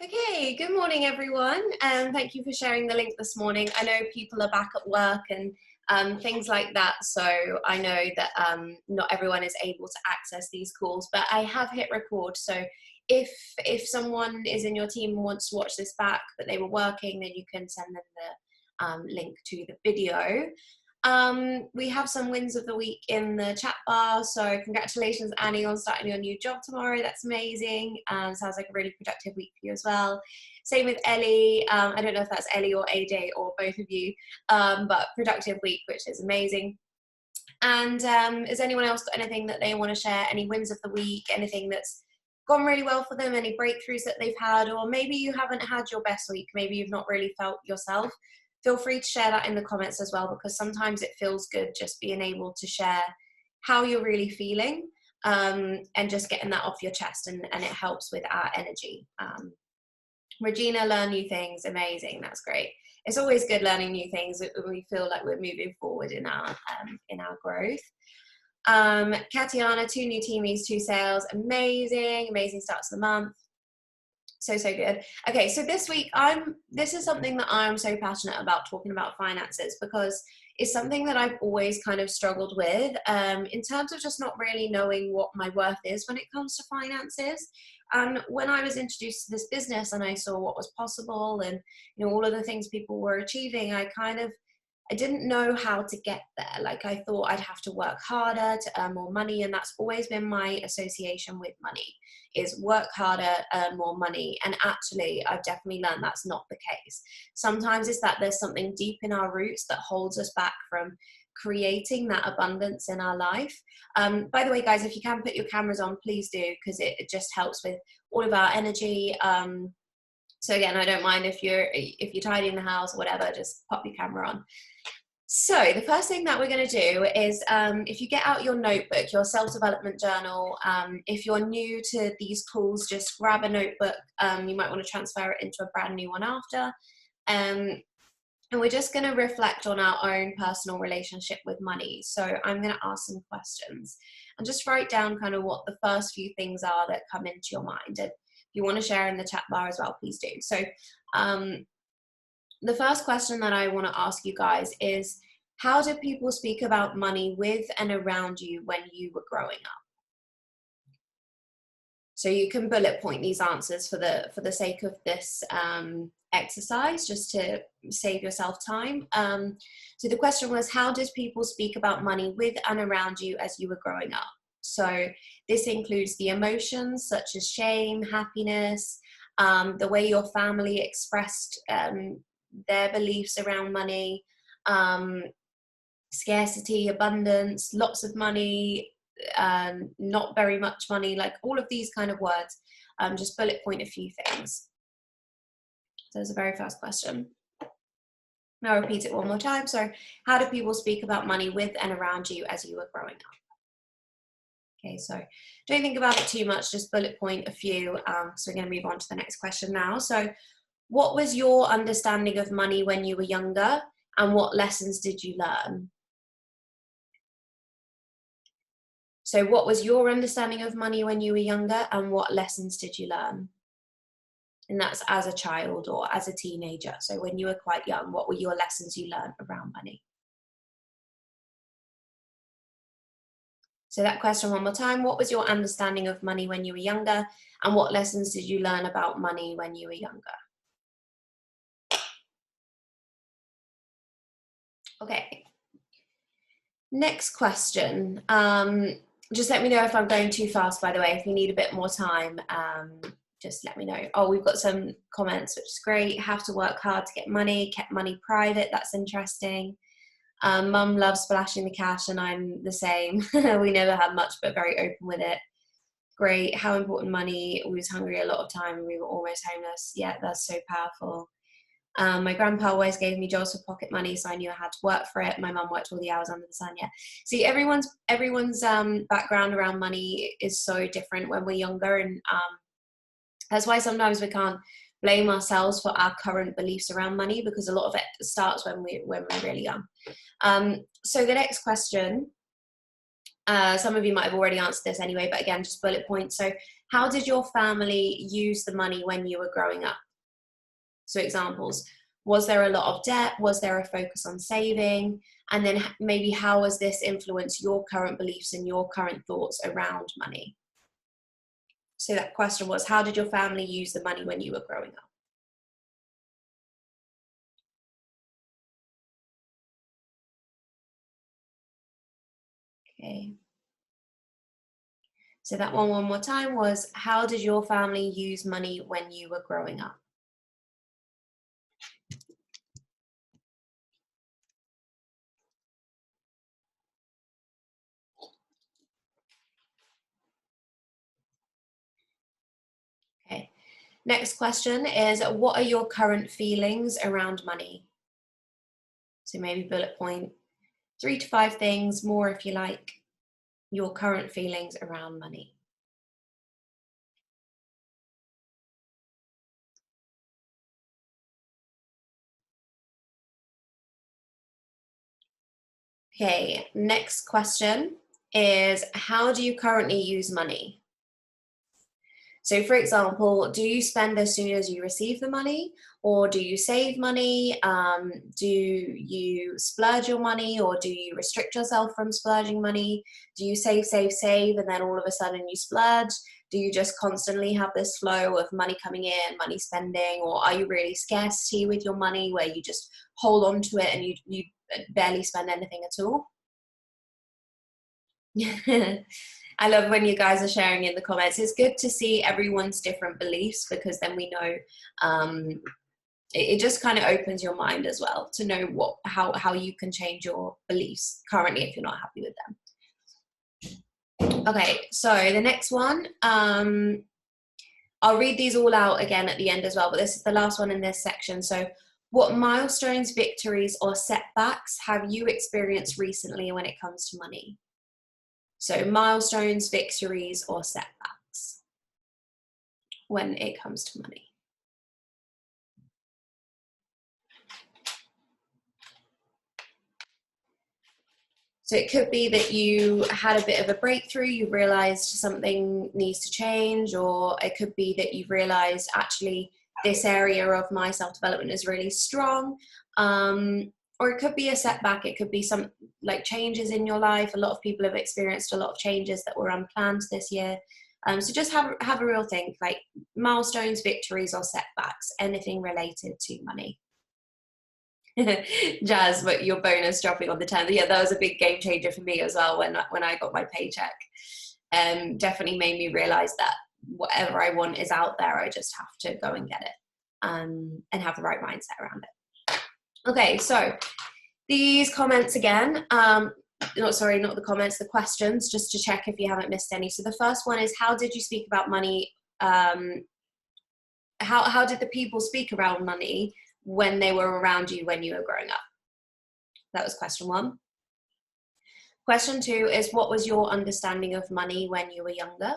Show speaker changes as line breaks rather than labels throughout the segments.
Okay, good morning everyone, and thank you for sharing the link this morning. I know people are back at work and things like that, so I know that not everyone is able to access these calls, but I have hit record, so if someone is in your team and wants to watch this back but they were working, then you can send them the link to the video. We have some wins of the week in the chat bar, so congratulations Annie on starting your new job tomorrow. That's amazing. Sounds like a really productive week for you as well. Same with Ellie. I don't know if that's Ellie or AJ or both of you, but productive week, which is amazing. And has anyone else got anything that they want to share, any wins of the week, anything that's gone really well for them, any breakthroughs that they've had, or maybe you haven't had your best week, maybe you've not really felt yourself? Feel free to share that in the comments as well, because sometimes it feels good just being able to share how you're really feeling, and just getting that off your chest, and it helps with our energy. Regina, learn new things, amazing, that's great. It's always good learning new things when we feel like we're moving forward in our growth. Katiana, 2 new teamies, 2 sales, amazing start to the month. So good. Okay, so this week this is something that I'm so passionate about, talking about finances, because it's something that I've always kind of struggled with, in terms of just not really knowing what my worth is when it comes to finances. And when I was introduced to this business and I saw what was possible and all of the things people were achieving, I didn't know how to get there. Like, I thought I'd have to work harder to earn more money, and that's always been my association with money, is work harder, earn more money. And actually, I've definitely learned that's not the case. Sometimes it's that there's something deep in our roots that holds us back from creating that abundance in our life. By the way, guys, if you can put your cameras on, please do, because it just helps with all of our energy. So again, I don't mind if you're tidying the house or whatever, just pop your camera on. So the first thing that we're going to do is, if you get out your notebook, your self-development journal, if you're new to these calls, just grab a notebook. You might want to transfer it into a brand new one after. And we're just going to reflect on our own personal relationship with money. So I'm going to ask some questions and just write down kind of what the first few things are that come into your mind. And if you want to share in the chat bar as well, please do. So the first question that I want to ask you guys is, how did people speak about money with and around you when you were growing up? So you can bullet point these answers for the sake of this exercise, just to save yourself time. So the question was, how did people speak about money with and around you as you were growing up? So this includes the emotions such as shame, happiness, the way your family expressed their beliefs around money, scarcity, abundance, lots of money, not very much money, like all of these kind of words. Just bullet point a few things. So that's the very first question. Now I'll repeat it one more time. So how do people speak about money with and around you as you were growing up? Okay, so don't think about it too much, just bullet point a few. So we're going to move on to the next question now. So what was your understanding of money when you were younger, and what lessons did you learn? So what was your understanding of money when you were younger, and what lessons did you learn? And that's as a child or as a teenager. So when you were quite young, what were your lessons you learned around money? So that question one more time. What was your understanding of money when you were younger, and what lessons did you learn about money when you were younger? Okay. Next question. Just let me know if I'm going too fast, by the way. If you need a bit more time, just let me know. Oh, we've got some comments, which is great. Have to work hard to get money, kept money private. That's interesting. Mum loves splashing the cash, and I'm the same. We never had much, but very open with it. Great. How important money. We was hungry a lot of time and we were almost homeless. Yeah, that's so powerful. My grandpa always gave me jobs for pocket money, so I knew I had to work for it. My mum worked all the hours under the sun. Yeah. See, everyone's background around money is so different when we're younger, and that's why sometimes we can't blame ourselves for our current beliefs around money, because a lot of it starts when we're really young. So the next question, some of you might have already answered this anyway, but again, just bullet points. So how did your family use the money when you were growing up? So examples, was there a lot of debt? Was there a focus on saving? And then maybe how has this influenced your current beliefs and your current thoughts around money? So that question was, how did your family use the money when you were growing up? Okay. So that one more time was, how did your family use money when you were growing up? Okay. Next question is, what are your current feelings around money? So maybe bullet point 3 to 5 things, more if you like, your current feelings around money. Okay, next question is, how do you currently use money? So for example, do you spend as soon as you receive the money, or do you save money? Do you splurge your money, or do you restrict yourself from splurging money? Do you save, save, save, and then all of a sudden you splurge? Do you just constantly have this flow of money coming in, money spending, or are you really scarcity with your money where you just hold on to it and you barely spend anything at all? I love when you guys are sharing in the comments. It's good to see everyone's different beliefs, because then we know it just kind of opens your mind as well to know how you can change your beliefs currently if you're not happy with them. Okay, so the next one, I'll read these all out again at the end as well, but this is the last one in this section. So what milestones, victories, or setbacks have you experienced recently when it comes to money? So milestones, victories, or setbacks when it comes to money. So it could be that you had a bit of a breakthrough, you realized something needs to change, or it could be that you've realized actually this area of my self-development is really strong. Or it could be a setback. It could be some like changes in your life. A lot of people have experienced a lot of changes that were unplanned this year. So just have a real think, like milestones, victories, or setbacks, anything related to money. Jazz, but your bonus dropping on the 10th. Yeah, that was a big game changer for me as well when I got my paycheck. Definitely made me realize that whatever I want is out there. I just have to go and get it, and have the right mindset around it. Okay, so these comments again, not the comments, the questions, just to check if you haven't missed any. So the first one is, how did you speak about money? How did the people speak around money when they were around you when you were growing up? That was question 1. Question 2 is, what was your understanding of money when you were younger?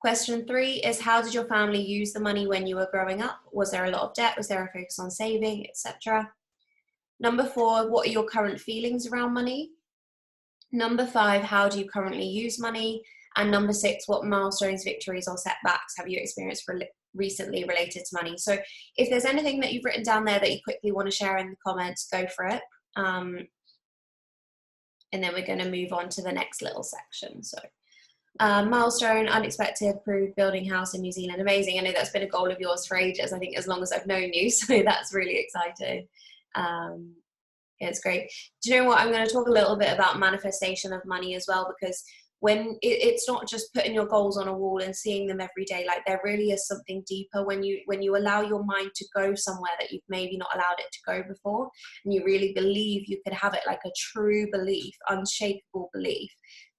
Question 3 is, how did your family use the money when you were growing up? Was there a lot of debt? Was there a focus on saving, etc.? Number 4, what are your current feelings around money? Number 5, how do you currently use money? And number 6, what milestones, victories, or setbacks have you experienced recently related to money? So if there's anything that you've written down there that you quickly want to share in the comments, go for it. And then we're going to move on to the next little section. So milestone, unexpected, approved, building house in New Zealand. Amazing. I know that's been a goal of yours for ages, I think as long as I've known you. So that's really exciting. It's great. Do you know what? I'm going to talk a little bit about manifestation of money as well, because when it's not just putting your goals on a wall and seeing them every day, like there really is something deeper when you allow your mind to go somewhere that you've maybe not allowed it to go before, and you really believe you could have it, like a true belief, unshakable belief,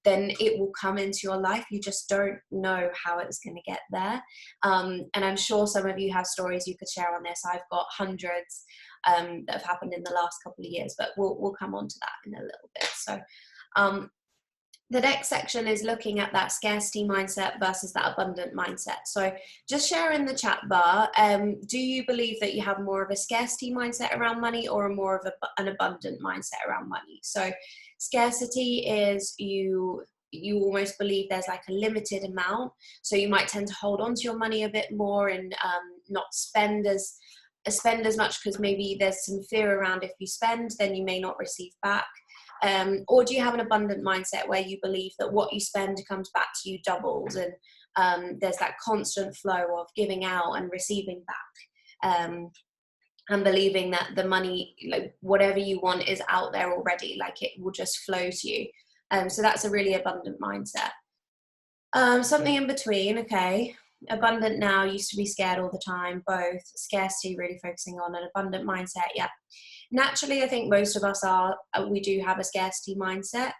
then it will come into your life. You just don't know how it's going to get there. And I'm sure some of you have stories you could share on this. I've got hundreds that have happened in the last couple of years, but we'll come on to that in a little bit. So the next section is looking at that scarcity mindset versus that abundant mindset. So just share in the chat bar, do you believe that you have more of a scarcity mindset around money, or more of an abundant mindset around money? So scarcity is you you almost believe there's like a limited amount, so you might tend to hold on to your money a bit more and not spend as much, because maybe there's some fear around, if you spend then you may not receive back. Or do you have an abundant mindset where you believe that what you spend comes back to you doubles, and there's that constant flow of giving out and receiving back, and believing that the money, like whatever you want, is out there already, like it will just flow to you. So that's a really abundant mindset. Something in between, okay. Abundant now, used to be scared all the time. Both. Scarcity, really focusing on an abundant mindset. Yeah. Naturally, I think most of us we do have a scarcity mindset,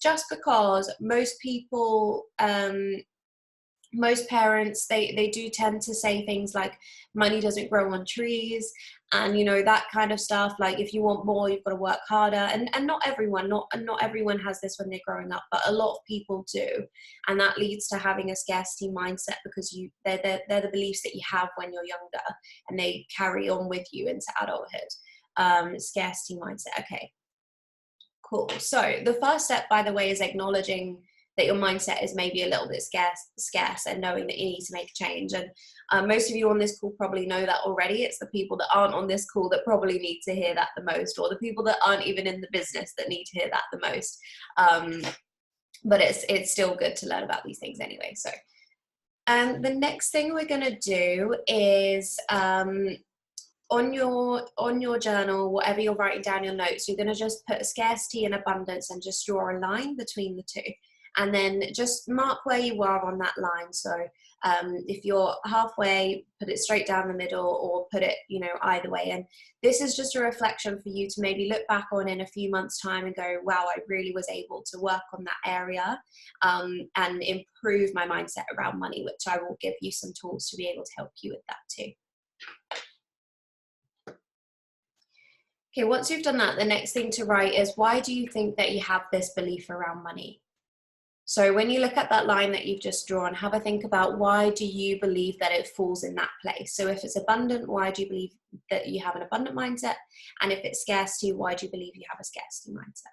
just because most people, most parents, they do tend to say things like money doesn't grow on trees, and that kind of stuff. Like, if you want more, you've got to work harder, and not everyone has this when they're growing up, but a lot of people do, and that leads to having a scarcity mindset, because they're the beliefs that you have when you're younger, and they carry on with you into adulthood. Scarcity mindset. Okay, cool. So the first step, by the way, is acknowledging that your mindset is maybe a little bit scarce, and knowing that you need to make a change. And most of you on this call probably know that already. It's the people that aren't on this call that probably need to hear that the most, or the people that aren't even in the business that need to hear that the most. But it's still good to learn about these things anyway. So the next thing we're going to do is on your journal, whatever you're writing down your notes, you're going to just put scarcity and abundance and just draw a line between the two, and then just mark where you are on that line. So if you're halfway, put it straight down the middle, or put it either way. And this is just a reflection for you to maybe look back on in a few months' time and go, wow, I really was able to work on that area and improve my mindset around money, which I will give you some tools to be able to help you with that too. Okay, once you've done that, the next thing to write is, why do you think that you have this belief around money? So when you look at that line that you've just drawn, have a think about, why do you believe that it falls in that place? So if it's abundant, why do you believe that you have an abundant mindset? And if it's scarcity, why do you believe you have a scarcity mindset?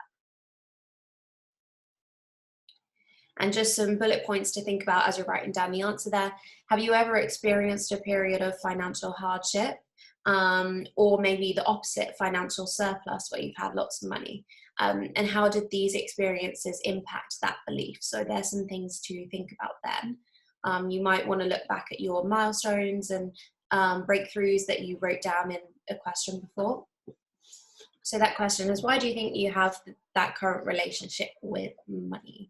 And just some bullet points to think about as you're writing down the answer there. Have you ever experienced a period of financial hardship? Or maybe the opposite, financial surplus, where you've had lots of money? And how did these experiences impact that belief? So there's some things to think about then. You might want to look back at your milestones and breakthroughs that you wrote down in a question before. So that question is, why do you think you have that current relationship with money?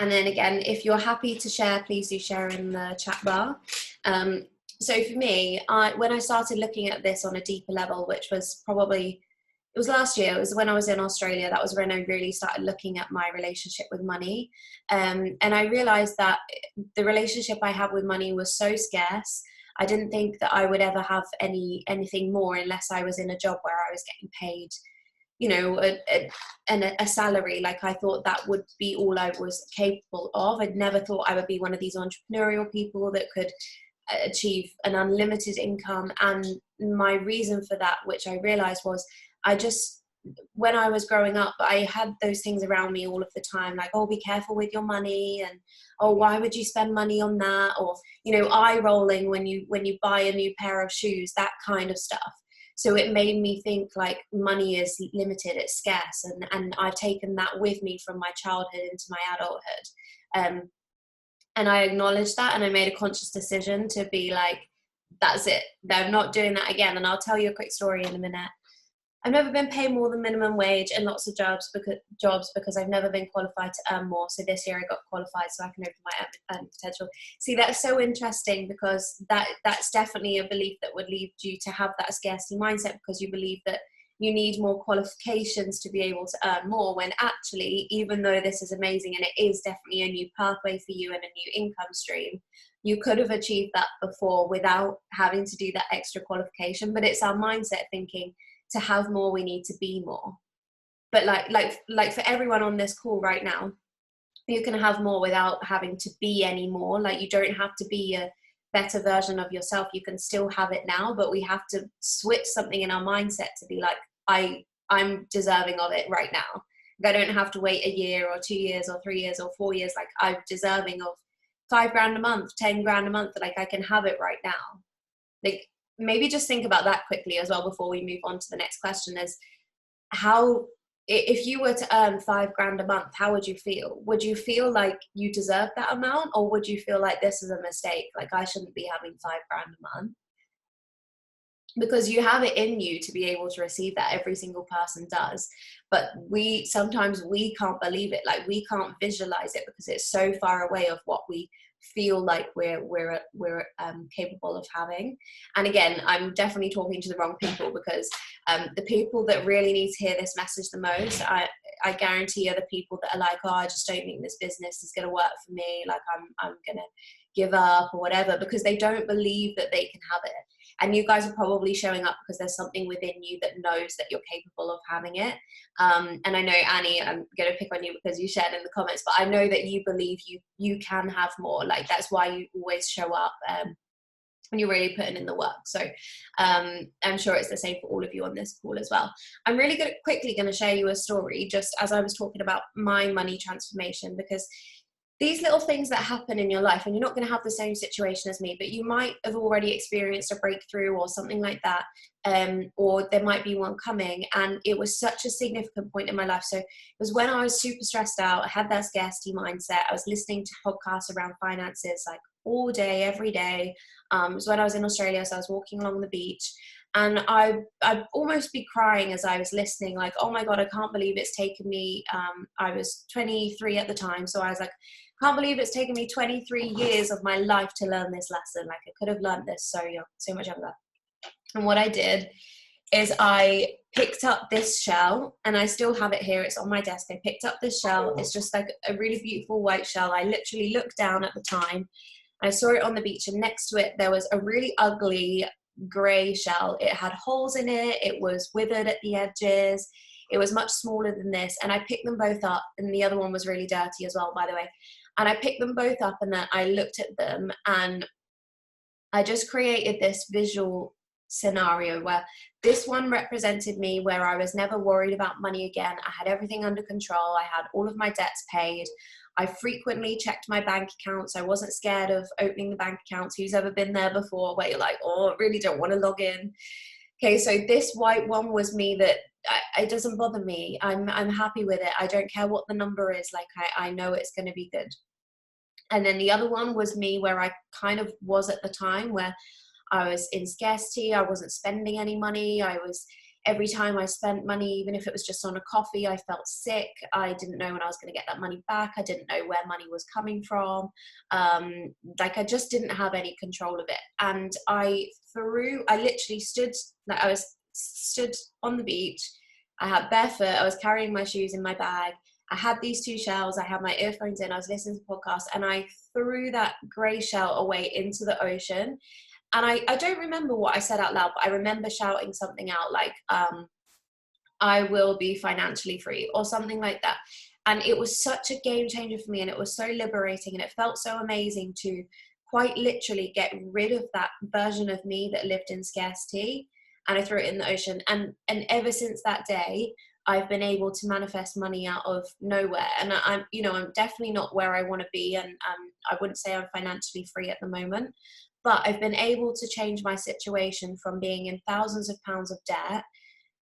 And then again, if you're happy to share, please do share in the chat bar. So for me, when I started looking at this on a deeper level, which was probably, it was last year, it was when I was in Australia, that was when I really started looking at my relationship with money. And I realized that the relationship I had with money was so scarce. I didn't think that I would ever have anything more unless I was in a job where I was getting paid a salary. Like, I thought that would be all I was capable of. I'd never thought I would be one of these entrepreneurial people that could achieve an unlimited income. And my reason for that, which I realized, was when I was growing up, I had those things around me all of the time, like, oh, be careful with your money, and oh, why would you spend money on that? Or eye rolling when you buy a new pair of shoes, that kind of stuff. So it made me think, like, money is limited, it's scarce, and I've taken that with me from my childhood into my adulthood. And I acknowledged that, and I made a conscious decision to be like, that's it, I'm not doing that again. And I'll tell you a quick story in a minute. I've never been paid more than minimum wage in lots of jobs because I've never been qualified to earn more. So this year I got qualified so I can open my earning potential. See, that's so interesting, because that's definitely a belief that would lead you to have that scarcity mindset, because you believe that you need more qualifications to be able to earn more, when actually, even though this is amazing and it is definitely a new pathway for you and a new income stream, you could have achieved that before without having to do that extra qualification. But it's our mindset thinking, to have more, we need to be more. But like for everyone on this call right now, you can have more without having to be any more. Like, you don't have to be a better version of yourself. You can still have it now, but we have to switch something in our mindset to be like, I I'm deserving of it right now. Like, I don't have to wait a year or 2 years or 3 years or 4 years. Like, I'm deserving of $5 a month, 10 grand a month. Like, I can have it right now. Like, maybe just think about that quickly as well before we move on to the next question, is how, if you were to earn 5 grand a month, how would you feel? Would you feel like you deserve that amount, or would you feel like this is a mistake? Like, I shouldn't be having 5 grand a month? Because you have it in you to be able to receive that. Every single person does, but sometimes we can't believe it. Like, we can't visualize it because it's so far away of what we feel like we're capable of having. And again, I'm definitely talking to the wrong people, because the people that really need to hear this message the most, I guarantee, are the people that are like, oh, I just don't think this business is going to work for me. Like, I'm gonna give up or whatever, because they don't believe that they can have it. And you guys are probably showing up because there's something within you that knows that you're capable of having it. And I know, Annie, I'm going to pick on you because you shared in the comments, but I know that you believe you can have more. Like, that's why you always show up, and you're really putting in the work. So I'm sure it's the same for all of you on this call as well. I'm really quickly going to share you a story, just as I was talking about my money transformation, because these little things that happen in your life, and you're not going to have the same situation as me, but you might have already experienced a breakthrough or something like that, or there might be one coming. And it was such a significant point in my life. So it was when I was super stressed out. I had that scarcity mindset. I was listening to podcasts around finances like all day, every day. It was when I was in Australia, so I was walking along the beach, and I'd almost be crying as I was listening, like, oh my God, I can't believe it's taken me, I was 23 at the time, so I was like, can't believe it's taken me 23 years of my life to learn this lesson. Like, I could have learned this so much younger. And what I did is I picked up this shell, and I still have it here. It's on my desk. I picked up this shell. It's just like a really beautiful white shell. I literally looked down at the time. I saw it on the beach, and next to it, there was a really ugly grey shell. It had holes in it. It was withered at the edges. It was much smaller than this. And I picked them both up, and the other one was really dirty as well, by the way. And I picked them both up, and then I looked at them, and I just created this visual scenario where this one represented me, where I was never worried about money again. I had everything under control. I had all of my debts paid. I frequently checked my bank accounts. I wasn't scared of opening the bank accounts. Who's ever been there before, where you're like, oh, I really don't want to log in? Okay, so this white one was me, that it doesn't bother me. I'm happy with it. I don't care what the number is. Like, I know it's going to be good. And then the other one was me, where I kind of was at the time, where I was in scarcity. I wasn't spending any money. Every time I spent money, even if it was just on a coffee, I felt sick. I didn't know when I was going to get that money back. I didn't know where money was coming from. Like, I just didn't have any control of it. And I literally stood on the beach. I had barefoot. I was carrying my shoes in my bag. I had these 2 shells. I had my earphones in. I was listening to podcasts, and I threw that grey shell away into the ocean. And I don't remember what I said out loud, but I remember shouting something out like, I will be financially free, or something like that. And it was such a game changer for me, and it was so liberating, and it felt so amazing to quite literally get rid of that version of me that lived in scarcity. And I threw it in the ocean. And ever since that day, I've been able to manifest money out of nowhere. And I'm definitely not where I want to be. And I wouldn't say I'm financially free at the moment, but I've been able to change my situation from being in thousands of pounds of debt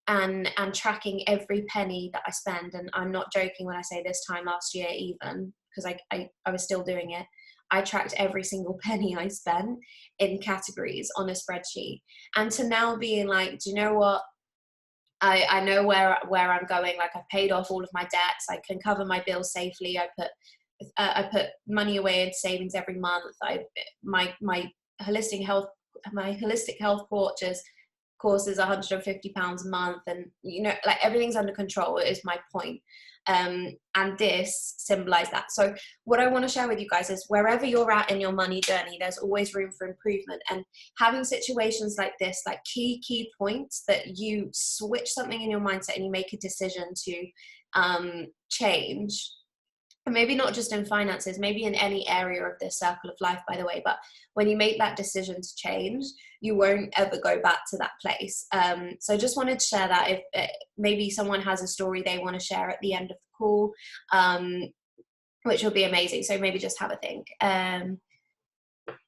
and tracking every penny that I spend. And I'm not joking when I say this time last year, even, because I was still doing it. I tracked every single penny I spent in categories on a spreadsheet. And to now being like, do you know what? I know where I'm going. Like, I've paid off all of my debts. I can cover my bills safely. I put money away in savings every month. My holistic health course is £150 a month, and like, everything's under control is my point. And this symbolized that. So what I want to share with you guys is, wherever you're at in your money journey, there's always room for improvement. And having situations like this, like key points that you switch something in your mindset and you make a decision to change, And maybe not just in finances, maybe in any area of this circle of life, by the way, but when you make that decision to change, you won't ever go back to that place. So I just wanted to share that. If maybe someone has a story they want to share at the end of the call, which will be amazing. So maybe just have a think.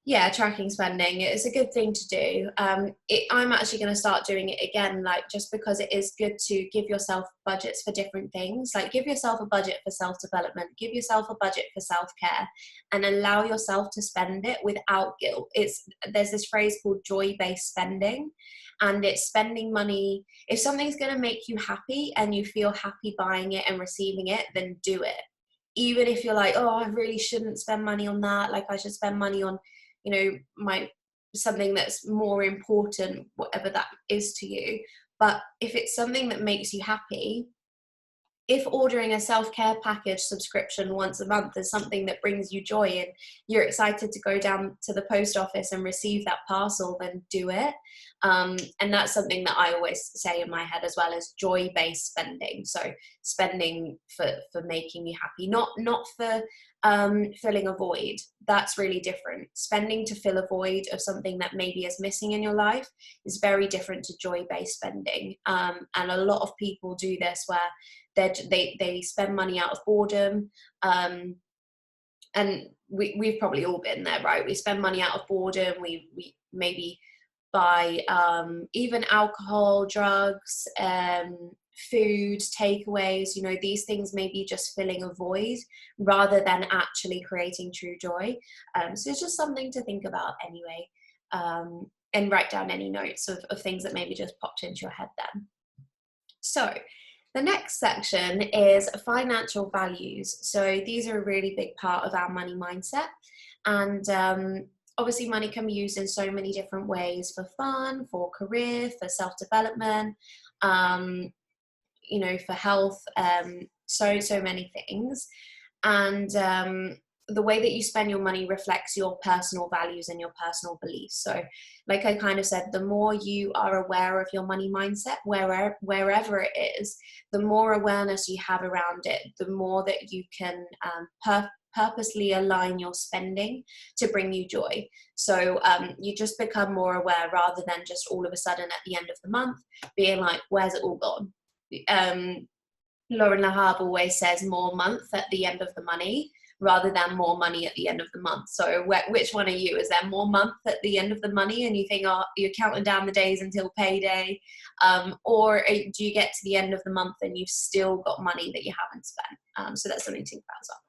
Yeah, tracking spending is a good thing to do. I'm actually going to start doing it again, like, just because it is good to give yourself budgets for different things. Like, give yourself a budget for self-development, give yourself a budget for self-care, and allow yourself to spend it without guilt. There's this phrase called joy-based spending, and it's spending money. If something's going to make you happy and you feel happy buying it and receiving it, then do it. Even if you're like, oh, I really shouldn't spend money on that, like I should spend money on, you know, something that's more important, whatever that is to you. But if it's something that makes you happy, if ordering a self-care package subscription once a month is something that brings you joy and you're excited to go down to the post office and receive that parcel, then do it. And that's something that I always say in my head as well, as joy-based spending. So spending for making you happy, not for filling a void. That's really different. Spending to fill a void of something that maybe is missing in your life is very different to joy-based spending. And a lot of people do this where they spend money out of boredom, and we've probably all been there, right? We spend money out of boredom. We maybe buy even alcohol, drugs, food, takeaways. You know, these things may be just filling a void rather than actually creating true joy. So it's just something to think about anyway, and write down any notes of things that maybe just popped into your head then. So the next section is financial values. So these are a really big part of our money mindset. And obviously money can be used in so many different ways, for fun, for career, for self-development, you know, for health, so many things. And the way that you spend your money reflects your personal values and your personal beliefs. So like I kind of said, the more you are aware of your money mindset, wherever it is, the more awareness you have around it, the more that you can purposely align your spending to bring you joy. So you just become more aware, rather than just all of a sudden at the end of the month being like, where's it all gone? Lauren Lahab always says more month at the end of the money rather than more money at the end of the month. So which one are you? Is there more month at the end of the money and you think, oh, you're counting down the days until payday? Or do you get to the end of the month and you've still got money that you haven't spent? So that's something to think about as well.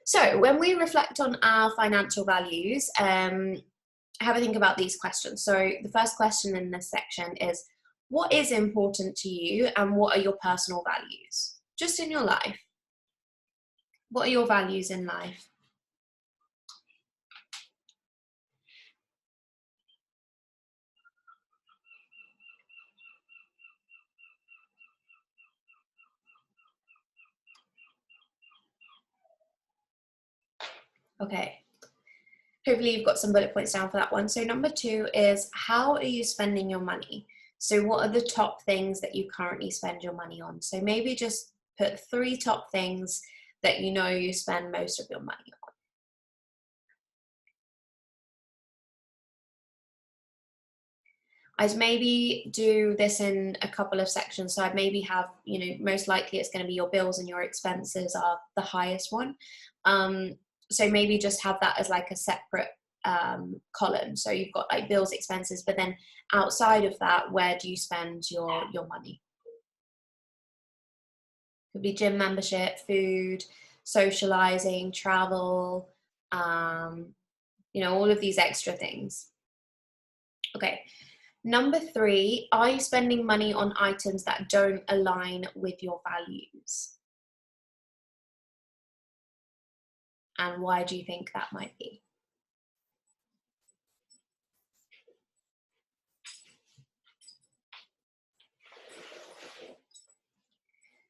So when we reflect on our financial values, have a think about these questions. So the first question in this section is, what is important to you and what are your personal values? Just in your life. What are your values in life? Okay. Hopefully you've got some bullet points down for that one. So number 2 is, how are you spending your money? So what are the top things that you currently spend your money on? So maybe just put 3 top things that you know you spend most of your money on. I'd maybe do this in a couple of sections. So I'd maybe have, you know, most likely it's going to be your bills and your expenses are the highest one. So maybe just have that as like a separate column. So you've got like bills, expenses, but then outside of that, where do you spend your money? Could be gym membership, food, socializing, travel, you know, all of these extra things. Okay. Number 3, are you spending money on items that don't align with your values? And why do you think that might be?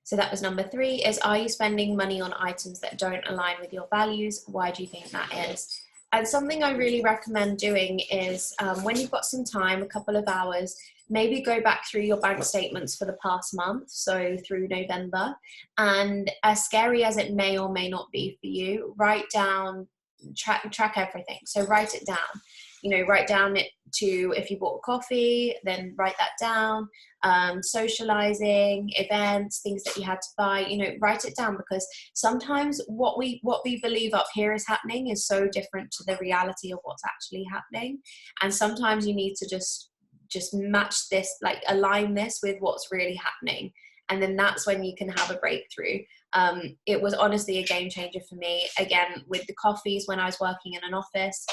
So that was number 3, is, are you spending money on items that don't align with your values? Why do you think that is? And something I really recommend doing is when you've got some time, a couple of hours, maybe go back through your bank statements for the past month, so through November, and as scary as it may or may not be for you, write down, track everything. So write it down. Write down it to, if you bought a coffee, then write that down. Socializing, events, things that you had to buy, write it down, because sometimes what we believe up here is happening is so different to the reality of what's actually happening. And sometimes you need to just match this, like align this with what's really happening. And then that's when you can have a breakthrough. It was honestly a game changer for me. Again, with the coffees, when I was working in an office,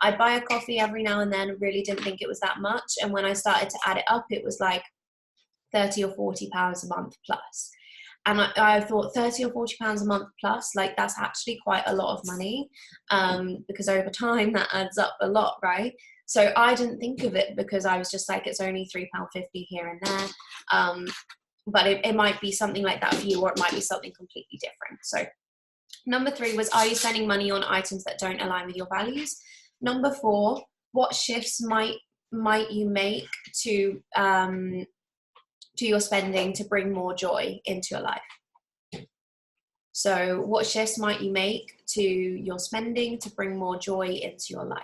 I'd buy a coffee every now and then, really didn't think it was that much. And when I started to add it up, it was like 30 or 40 pounds a month plus. And I thought 30 or 40 pounds a month plus, like that's actually quite a lot of money, because over time that adds up a lot, right? So I didn't think of it, because I was just like, it's only £3.50 here and there. But it might be something like that for you, or it might be something completely different. So number 3 was, are you spending money on items that don't align with your values? Number 4, what shifts might you make to your spending to bring more joy into your life? So what shifts might you make to your spending to bring more joy into your life?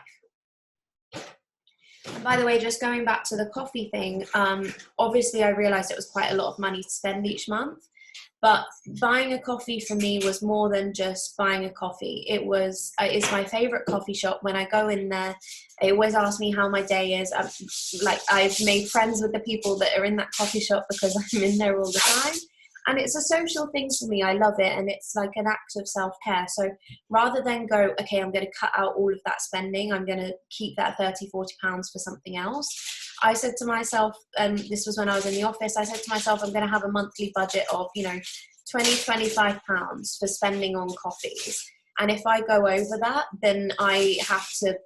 And by the way, just going back to the coffee thing, obviously I realized it was quite a lot of money to spend each month. But buying a coffee for me was more than just buying a coffee. It's my favorite coffee shop. When I go in there, they always ask me how my day is. I've made friends with the people that are in that coffee shop because I'm in there all the time. And it's a social thing for me. I love it. And it's like an act of self-care. So rather than go, okay, I'm going to cut out all of that spending, I'm going to keep that 30, 40 pounds for something else, I said to myself, and this was when I was in the office, I said to myself, I'm going to have a monthly budget of, 20, 25 pounds for spending on coffees. And if I go over that, then I have to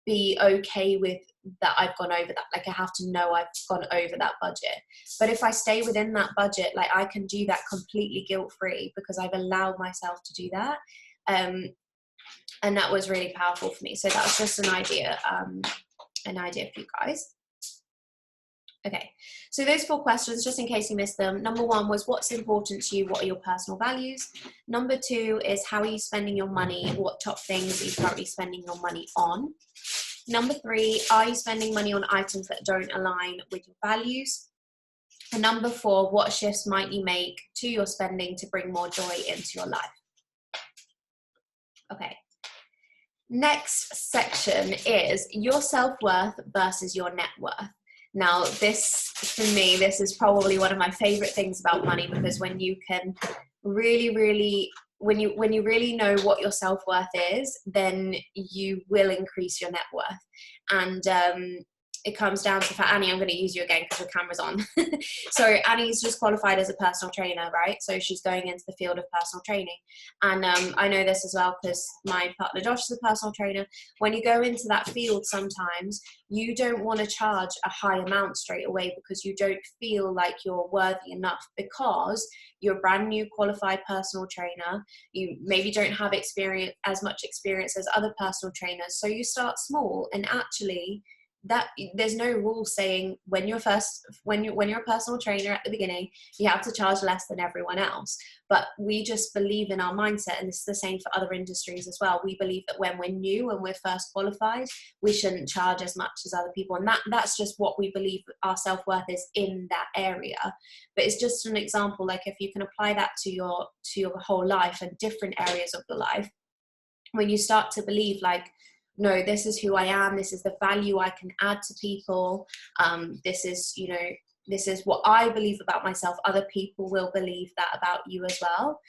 be okay with that I've gone over that. Like I have to know I've gone over that budget. But if I stay within that budget, like I can do that completely guilt-free because I've allowed myself to do that. And that was really powerful for me. So that was just an idea for you guys. Okay, so those 4 questions, just in case you missed them. Number 1 was, what's important to you? What are your personal values? Number 2 is, how are you spending your money? What top things are you currently spending your money on? Number 3, are you spending money on items that don't align with your values? And number 4, what shifts might you make to your spending to bring more joy into your life? Okay. Next section is your self-worth versus your net worth. Now, this, for me, this is probably one of my favorite things about money, because when you can really, when you really know what your self-worth is, then you will increase your net worth. And it comes down to, for Annie, I'm going to use you again because your camera's on. So Annie's just qualified as a personal trainer, right? So she's going into the field of personal training. And I know this as well because my partner Josh is a personal trainer. When you go into that field, sometimes you don't want to charge a high amount straight away because you don't feel like you're worthy enough, because you're a brand new qualified personal trainer. You maybe don't have as much experience as other personal trainers. So you start small, and actually that there's no rule saying when you're a personal trainer at the beginning, you have to charge less than everyone else. But we just believe in our mindset, and this is the same for other industries as well. We believe that when we're new and we're first qualified, we shouldn't charge as much as other people, and that's just what we believe our self-worth is in that area. But it's just an example. Like if you can apply that to your whole life and different areas of your life, when you start to believe like, no, this is who I am, this is the value I can add to people, this is what I believe about myself, other people will believe that about you as well.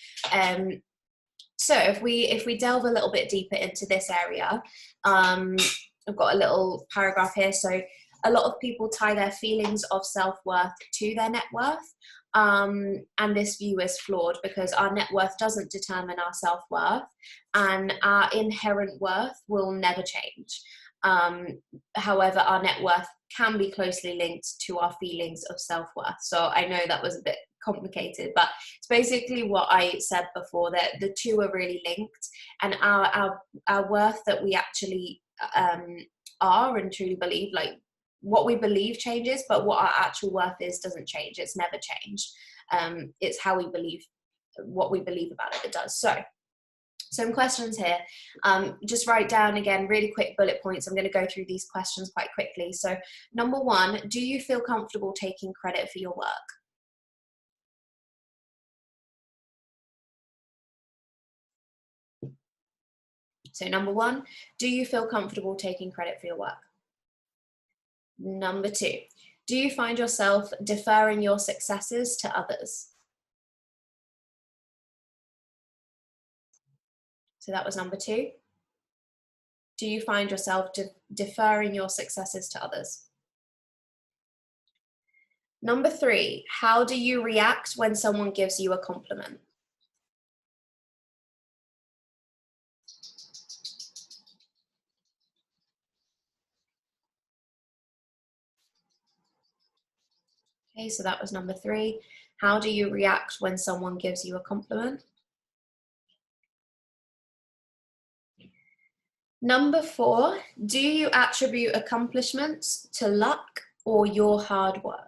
So if we delve a little bit deeper into this area, I've got a little paragraph here. So a lot of people tie their feelings of self-worth to their net worth. And this view is flawed, because our net worth doesn't determine our self-worth, and our inherent worth will never change. However, our net worth can be closely linked to our feelings of self-worth. So I know that was a bit complicated, but it's basically what I said before, that the two are really linked, and our worth that we actually are and truly believe, like what we believe changes, but what our actual worth is doesn't change. It's never changed. It's how we believe, what we believe about it, it does. So some questions here. Just write down again really quick bullet points. I'm going to go through these questions quite quickly. So number one, do you feel comfortable taking credit for your work? So number one, do you feel comfortable taking credit for your work? Number two, do you find yourself deferring your successes to others? So that was number two. Do you find yourself deferring your successes to others? Number three, how do you react when someone gives you a compliment? Okay, so that was number three. How do you react when someone gives you a compliment? Number four, do you attribute accomplishments to luck or your hard work?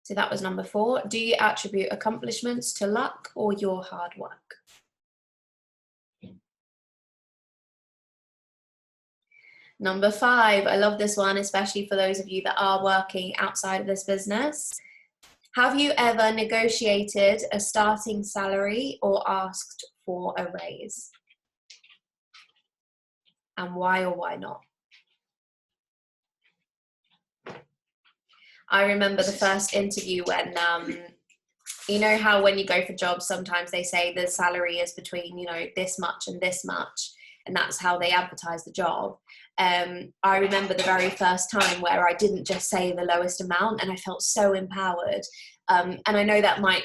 So that was number four. Do you attribute accomplishments to luck or your hard work? Number five, I love this one, especially for those of you that are working outside of this business. Have you ever negotiated a starting salary or asked for a raise? And why or why not? I remember the first interview when, you know how when you go for jobs, sometimes they say the salary is between, you know, this much and this much, and that's how they advertise the job. I remember the very first time where I didn't just say the lowest amount, and I felt so empowered. And I know that might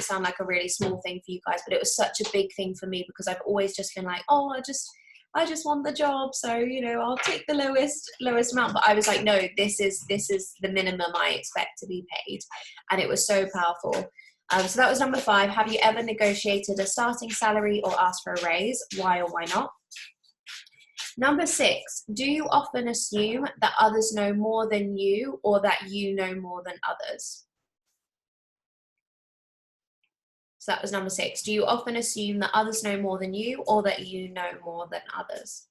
sound like a really small thing for you guys, but it was such a big thing for me, because I've always just been like, oh, I just want the job, so you know, I'll take the lowest amount. But I was like, no, this is the minimum I expect to be paid, and it was so powerful. So that was number five. Have you ever negotiated a starting salary or asked for a raise? Why or why not? Number six, do you often assume that others know more than you, or that you know more than others? So that was number six. Do you often assume that others know more than you, or that you know more than others?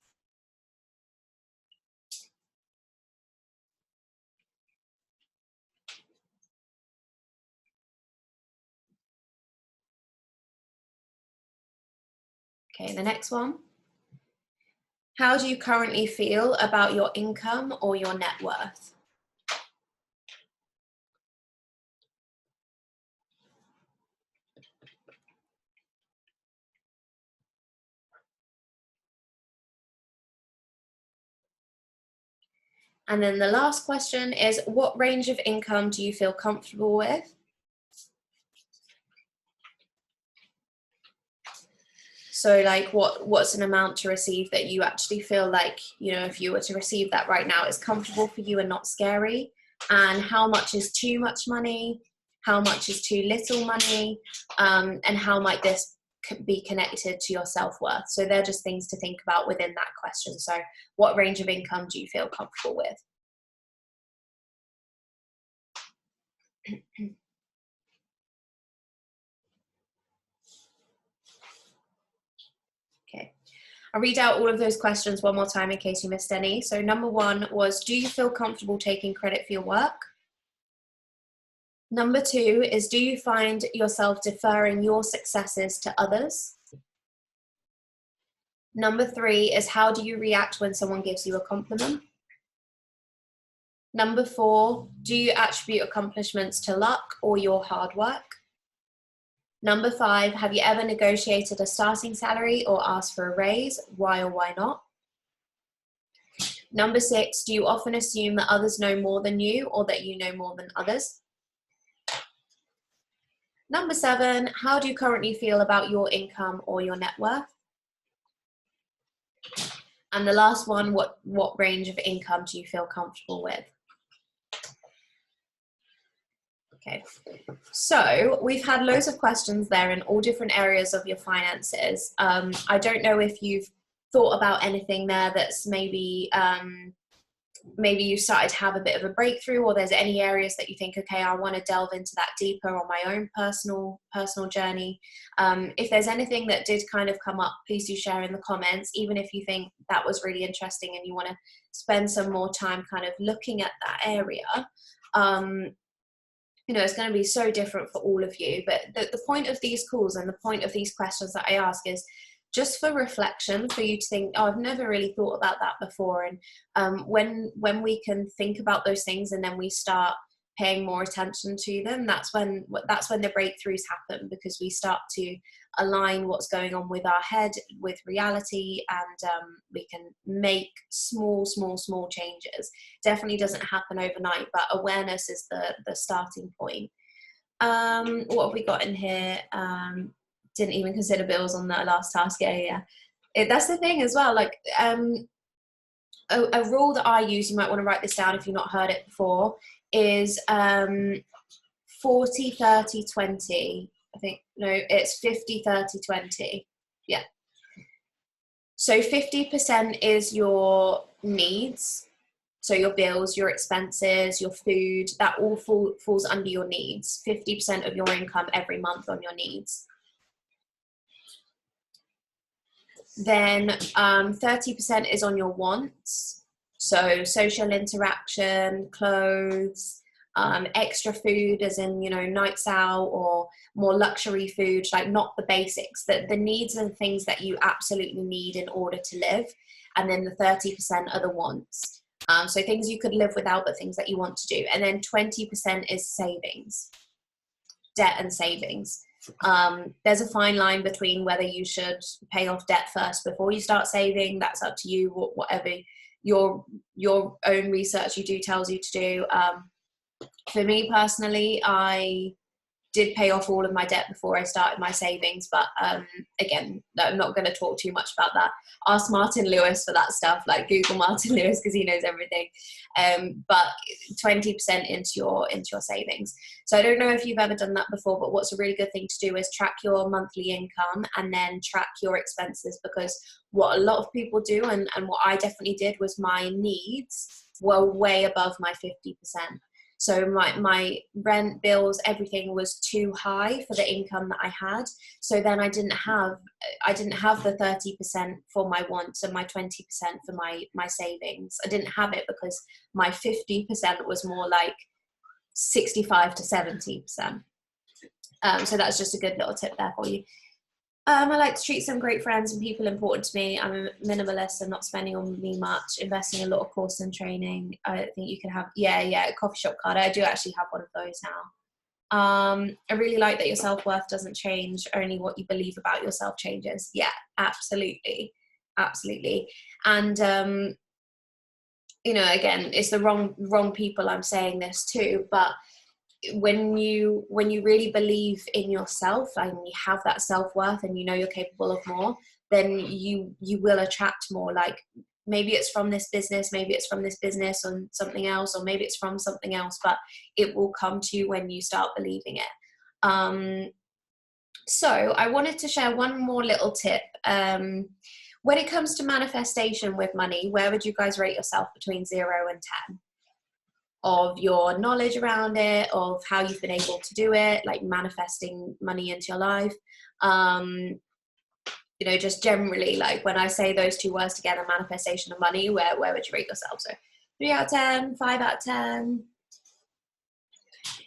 Okay, the next one. How do you currently feel about your income or your net worth? And then the last question is, what range of income do you feel comfortable with? So like what's an amount to receive that you actually feel like, you know, if you were to receive that right now, is comfortable for you and not scary? And how much is too much money? How much is too little money? And how might this be connected to your self-worth? So they're just things to think about within that question. So what range of income do you feel comfortable with? Okay. I'll read out all of those questions one more time in case you missed any. So number one was, do you feel comfortable taking credit for your work? Number two is, do you find yourself deferring your successes to others? Number three is, how do you react when someone gives you a compliment? Number four, do you attribute accomplishments to luck or your hard work? Number five, have you ever negotiated a starting salary or asked for a raise? Why or why not? Number six, do you often assume that others know more than you, or that you know more than others? Number seven, how do you currently feel about your income or your net worth? And the last one, what range of income do you feel comfortable with? Okay, so we've had loads of questions there in all different areas of your finances. I don't know if you've thought about anything there that's maybe maybe you started to have a bit of a breakthrough, or there's any areas that you think, okay, I want to delve into that deeper on my own personal journey. If there's anything that did kind of come up, please do share in the comments, even if you think that was really interesting and you want to spend some more time kind of looking at that area. You know, it's going to be so different for all of you, but the point of these calls and the point of these questions that I ask is just for reflection, for you to think, oh, I've never really thought about that before. And when we can think about those things and then we start paying more attention to them, that's when the breakthroughs happen, because we start to align what's going on with our head with reality, and we can make small changes. Definitely doesn't happen overnight, but awareness is the starting point. What have we got in here? Didn't even consider bills on that last task. That's the thing as well, like a rule that I use, you might want to write this down if you've not heard it before, is 40 30 20. I think, no, it's 50 30 20. Yeah, so 50% is your needs, so your bills, your expenses, your food, that all falls under your needs. 50% of your income every month on your needs. Then 30% is on your wants, so social interaction, clothes, extra food, as in, you know, nights out, or more luxury food, like not the basics, the needs and things that you absolutely need in order to live. And then the 30% are the wants, so things you could live without, but things that you want to do. And then 20% is savings, debt and savings. There's a fine line between whether you should pay off debt first before you start saving. That's up to you, whatever your own research you do tells you to do. For me personally, I did pay off all of my debt before I started my savings, but again, I'm not going to talk too much about that. Ask Martin Lewis for that stuff, like Google Martin Lewis, because he knows everything. But 20% into your savings. So I don't know if you've ever done that before, but what's a really good thing to do is track your monthly income and then track your expenses, because what a lot of people do, and what I definitely did, was my needs were way above my 50%. So my rent, bills, everything was too high for the income that I had. So then I didn't have the 30% for my wants and my 20% for my savings. I didn't have it because my 50% was more like 65 to 70%. So that's just a good little tip there for you. I like to treat some great friends and people important to me. I'm a minimalist and not spending on me much, investing a lot of course and training. I think you can have, a coffee shop card. I do actually have one of those now. I really like that your self-worth doesn't change, only what you believe about yourself changes. Yeah, absolutely. And, you know, again, it's the wrong people I'm saying this to, but when you really believe in yourself and you have that self-worth and you know you're capable of more, then you will attract more. Like, maybe it's from this business, maybe it's from this business or something else, or maybe it's from something else, but it will come to you when you start believing it. So I wanted to share one more little tip. When it comes to manifestation with money, where would you guys rate yourself between 0 and 10? Of your knowledge around it, of how you've been able to do it, like manifesting money into your life. You know, just generally, like when I say those two words together, manifestation and money, where would you rate yourself? So 3 out of 10, 5 out of 10.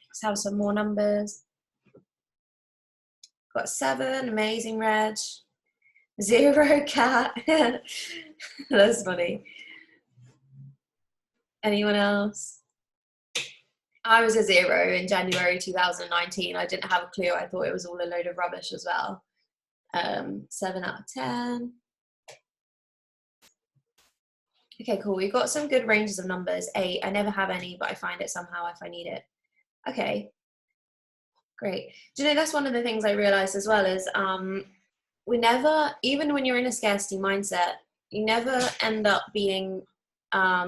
Let's have some more numbers. Got 7, amazing, Reg. 0, Cat. That's funny. Anyone else? I was a 0 in January 2019. I didn't have a clue. I thought it was all a load of rubbish as well. 7 out of 10. Okay, cool. We've got some good ranges of numbers. 8, I never have any, but I find it somehow if I need it. Okay, great. Do you know, that's one of the things I realized as well is we never, even when you're in a scarcity mindset, you never end up being, I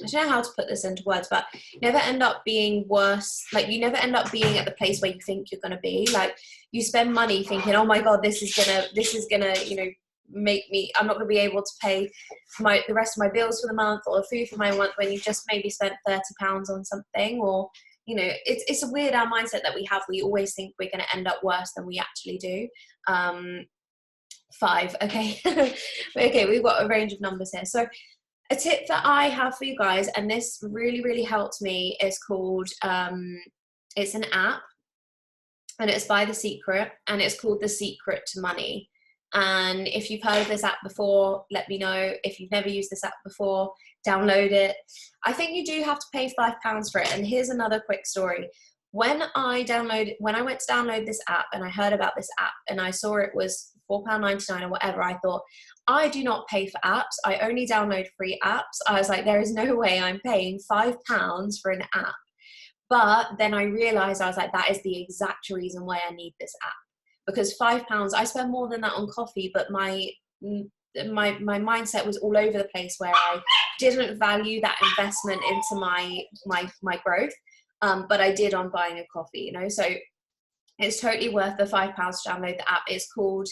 don't know how to put this into words, but you never end up being worse. Like, you never end up being at the place where you think you're going to be. Like, you spend money thinking, oh my God, this is gonna, you know, make me, I'm not going to be able to pay the rest of my bills for the month or the food for my month, when you just maybe spent £30 on something. Or, you know, it's a weird our mindset that we have. We always think we're going to end up worse than we actually do. 5. Okay. Okay, we've got a range of numbers here. So a tip that I have for you guys, and this really, really helped me, is called, it's an app, and it's by The Secret, and it's called The Secret to Money. And if you've heard of this app before, let me know. If you've never used this app before, download it. I think you do have to pay £5 for it. And here's another quick story. When I went to download this app, and I heard about this app, and I saw it was £4.99 or whatever, I thought, I do not pay for apps. I only download free apps. I was like, there is no way I'm paying £5 for an app. But then I realized, I was like, that is the exact reason why I need this app. Because £5, I spend more than that on coffee, but my mindset was all over the place, where I didn't value that investment into my growth. But I did on buying a coffee, you know, so it's totally worth the £5 to download the app. It's called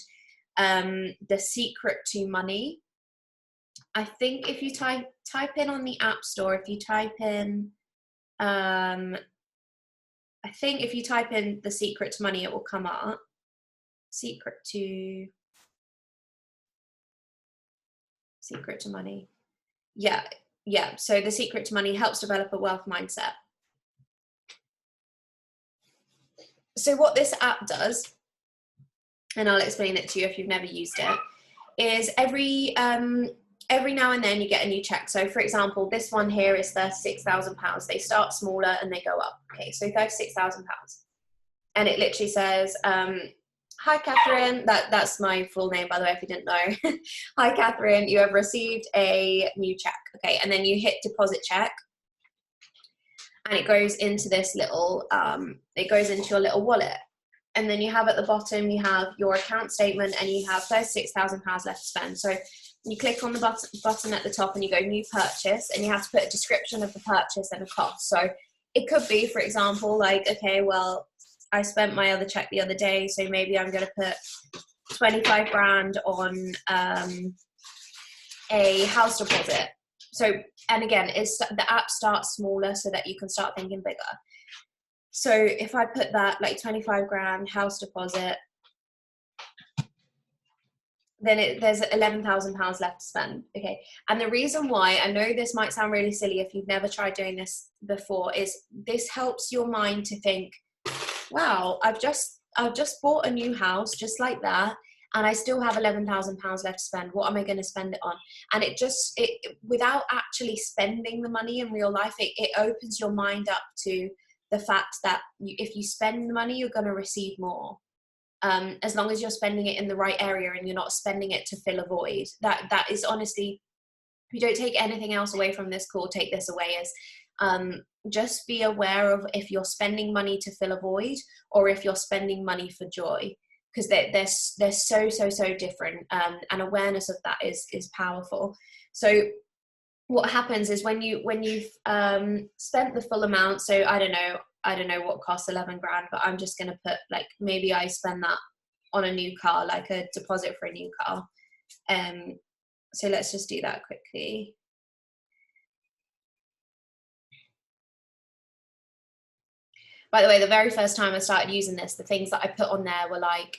The Secret to Money. I think if you type in on the App Store, if you type in, I think if you type in The Secret to Money, it will come up. Secret to Money. Yeah. So The Secret to Money helps develop a wealth mindset. So what this app does, and I'll explain it to you if you've never used it, is every now and then you get a new check. So for example, this one here is £36,000. They start smaller and they go up. Okay, so £36,000. And it literally says, hi, Catherine. That's my full name, by the way, if you didn't know. Hi, Catherine. You have received a new check. Okay, and then you hit deposit check. And it goes into this little, it goes into your little wallet. And then you have at the bottom, you have your account statement, and you have £36,000 left to spend. So you click on the button at the top and you go new purchase, and you have to put a description of the purchase and a cost. So it could be, for example, like, okay, well, I spent my other check the other day, so maybe I'm going to put 25 grand on a house deposit. So, and again, the app starts smaller so that you can start thinking bigger. So if I put that, like 25 grand house deposit, then there's £11,000 left to spend. Okay. And the reason why, I know this might sound really silly if you've never tried doing this before, is this helps your mind to think, wow, I've just bought a new house just like that, and I still have £11,000 left to spend. What am I going to spend it on? And it without actually spending the money in real life, it opens your mind up to the fact that if you spend the money, you're going to receive more. As long as you're spending it in the right area and you're not spending it to fill a void. That is honestly, if you don't take anything else away from this call, take this away as just be aware of if you're spending money to fill a void or if you're spending money for joy, because they're so different, and awareness of that is powerful. So what happens is when you've spent the full amount, so I don't know what costs 11 grand, but I'm just going to put, like, maybe I spend that on a new car, like a deposit for a new car. So let's just do that quickly. By the way, the very first time I started using this, the things that I put on there were like,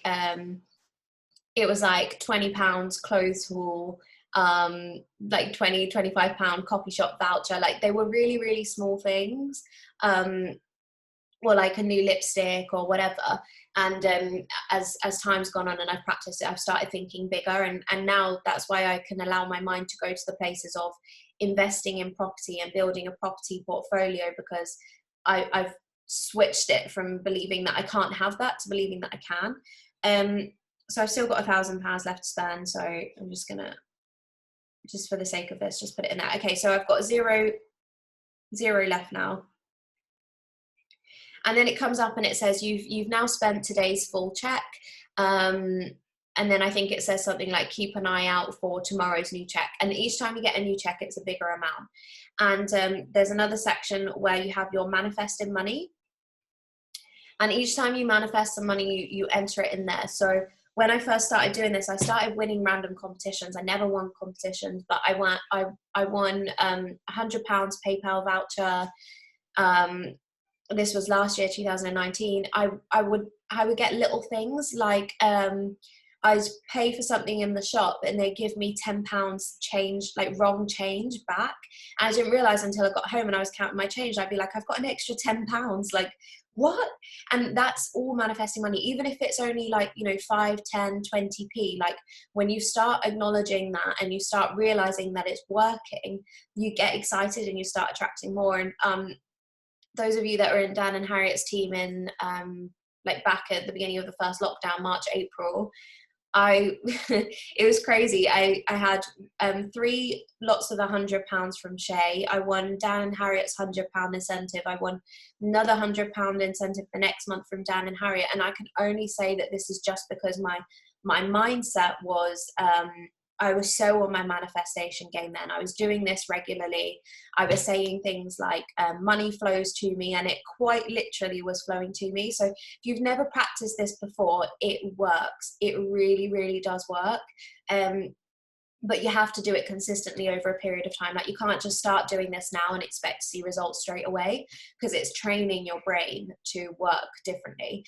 it was like £20 clothes haul, like £25 coffee shop voucher. Like, they were really, really small things, or like a new lipstick or whatever. And as time's gone on and I've practiced it, I've started thinking bigger, and now that's why I can allow my mind to go to the places of investing in property and building a property portfolio, because I've switched it from believing that I can't have that to believing that I can. So I've still got £1,000 left to spend, so I'm just gonna, just for the sake of this, just put it in there. Okay, so I've got zero left now. And then it comes up and it says you've now spent today's full check. And then I think it says something like, keep an eye out for tomorrow's new check. And each time you get a new check, it's a bigger amount. And there's another section where you have your manifested money. And each time you manifest some money, you enter it in there. So when I first started doing this, I started winning random competitions. I never won competitions, but I won £100 PayPal voucher. This was last year, 2019. I would get little things like I'd pay for something in the shop and they give me £10 change, like wrong change back. And I didn't realize until I got home and I was counting my change. I'd be like, I've got an extra £10. Like, what? And that's all manifesting money, even if it's only like, 5, 10, 20p. Like, when you start acknowledging that and you start realizing that it's working, you get excited and you start attracting more. And those of you that are in Dan and Harriet's team in like back at the beginning of the first lockdown, March, April, it was crazy. I had 3 lots of £100 from Shay. I won Dan and Harriet's £100 incentive. I won another £100 incentive the next month from Dan and Harriet. And I can only say that this is just because my mindset was I was so on my manifestation game then. I was doing this regularly. I was saying things like money flows to me, and it quite literally was flowing to me. So if you've never practiced this before, it works. It really, really does work. But you have to do it consistently over a period of time. Like, you can't just start doing this now and expect to see results straight away, because it's training your brain to work differently.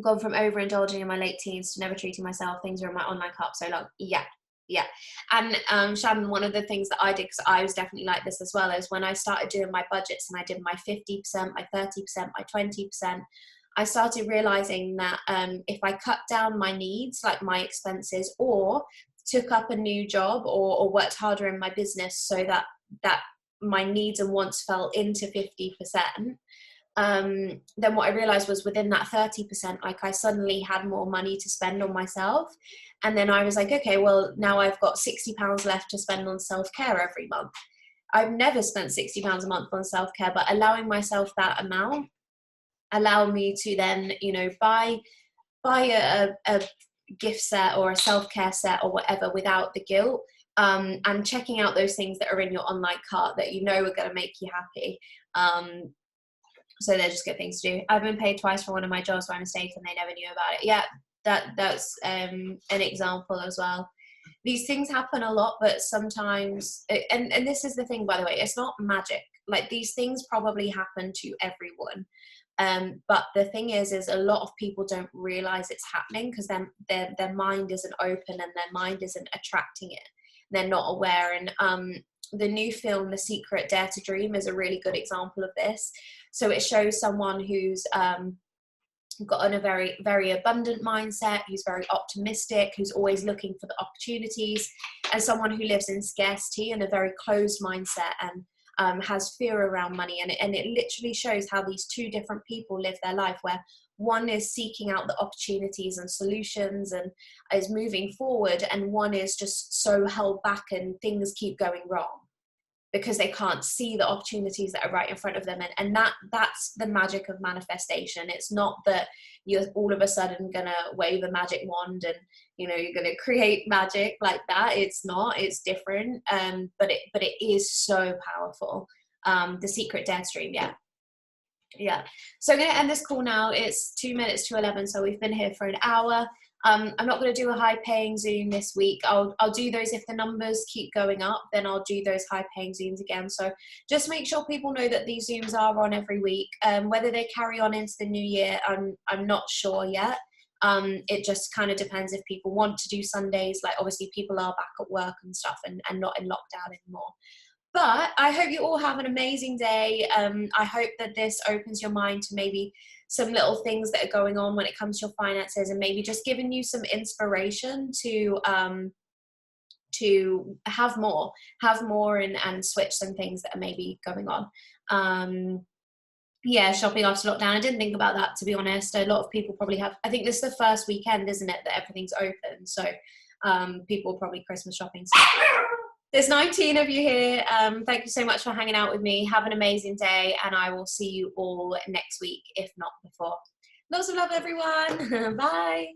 Gone from overindulging in my late teens to never treating myself. Things are in my online cart so long. Yeah. And Shannon, one of the things that I did, because I was definitely like this as well, is when I started doing my budgets and I did my 50%, my 30%, my 20%, I started realizing that if I cut down my needs, like my expenses, or took up a new job or worked harder in my business so that my needs and wants fell into 50%, then what I realized was within that 30%, like, I suddenly had more money to spend on myself. And then I was like, okay, well, now I've got £60 left to spend on self-care every month. I've never spent £60 a month on self-care, but allowing myself that amount allowed me to then, buy a gift set or a self-care set or whatever without the guilt. And checking out those things that are in your online cart that are going to make you happy. So they're just good things to do. I've been paid twice for one of my jobs by mistake and they never knew about it. Yeah, that's an example as well. These things happen a lot, but sometimes, and this is the thing, by the way, it's not magic. Like, these things probably happen to everyone. But the thing is a lot of people don't realize it's happening because their mind isn't open and their mind isn't attracting it. They're not aware. And the new film, The Secret Dare to Dream, is a really good example of this. So it shows someone who's got a very, very abundant mindset, who's very optimistic, who's always looking for the opportunities, and someone who lives in scarcity and a very closed mindset and has fear around money. And it literally shows how these two different people live their life, where one is seeking out the opportunities and solutions and is moving forward, and one is just so held back and things keep going wrong because they can't see the opportunities that are right in front of them. And that's the magic of manifestation. It's not that you're all of a sudden gonna wave a magic wand and you're gonna create magic like that. It's not. It's different. But it is so powerful. The Secret Dare to Dream. Yeah. So I'm going to end this call now. It's 2 minutes to 11, so we've been here for an hour. I'm not going to do a high-paying Zoom this week. I'll do those if the numbers keep going up. Then I'll do those high-paying Zooms again. So just make sure people know that these Zooms are on every week. Whether they carry on into the new year, I'm not sure yet. It just kind of depends if people want to do Sundays. Like, obviously people are back at work and stuff and not in lockdown anymore. But I hope you all have an amazing day. I hope that this opens your mind to maybe some little things that are going on when it comes to your finances, and maybe just giving you some inspiration to have more and switch some things that are maybe going on. Shopping after lockdown. I didn't think about that, to be honest. A lot of people probably have. I think this is the first weekend, isn't it, that everything's open. So people probably Christmas shopping. So there's 19 of you here. Thank you so much for hanging out with me. Have an amazing day, and I will see you all next week, if not before. Lots of love, everyone. Bye.